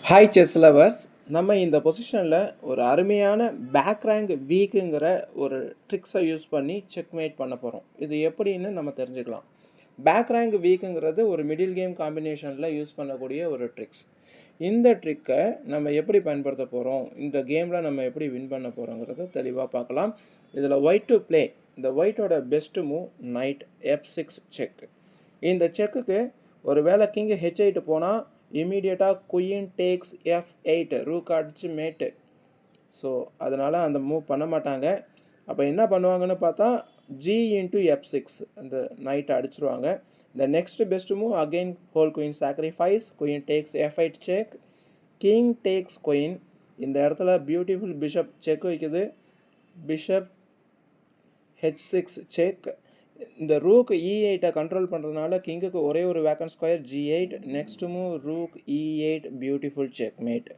Hi chess lovers, நம்ம இந்த பொசிஷனில் ஒரு அருமையான பேக் ரேங்க் வீக்குங்கிற ஒரு ட்ரிக்ஸை யூஸ் பண்ணி செக்மேட் பண்ண போகிறோம். இது எப்படின்னு நம்ம தெரிஞ்சுக்கலாம். பேக் ரேங்க் வீக்குங்கிறது ஒரு மிடில் கேம் காம்பினேஷனில் யூஸ் பண்ணக்கூடிய ஒரு ட்ரிக்ஸ். இந்த ட்ரிக்கை நம்ம எப்படி பயன்படுத்த போகிறோம், இந்த கேமில் நம்ம எப்படி வின் பண்ண போகிறோங்கிறத தெளிவாக பார்க்கலாம். இதில் ஒயிட் டு ப்ளே, இந்த ஒயிட்டோட best move knight F6 check. இந்த செக்குக்கு ஒரு வேளை கிங் H8 போனால் இமீடியட்டாக குயின் டேக்ஸ் F8 ரூக் அடிச்சு மேட்டு. ஸோ அதனால் அந்த மூவ் பண்ண மாட்டாங்க. அப்போ என்ன பண்ணுவாங்கன்னு பார்த்தா G இன்ட்டு F6 அந்த நைட்டை அடிச்சிருவாங்க. இந்த next best move again whole queen sacrifice, queen takes F8 check, king takes queen. இந்த இடத்துல பியூட்டிஃபுல் பிஷப் செக் வைக்குது, பிஷப் H6 செக். இந்த ரூக் E8 கண்ட்ரோல் பண்ணுறதுனால கிங்குக்கு ஒரே ஒரு vacant square G8. Next move rook E8, beautiful check mat.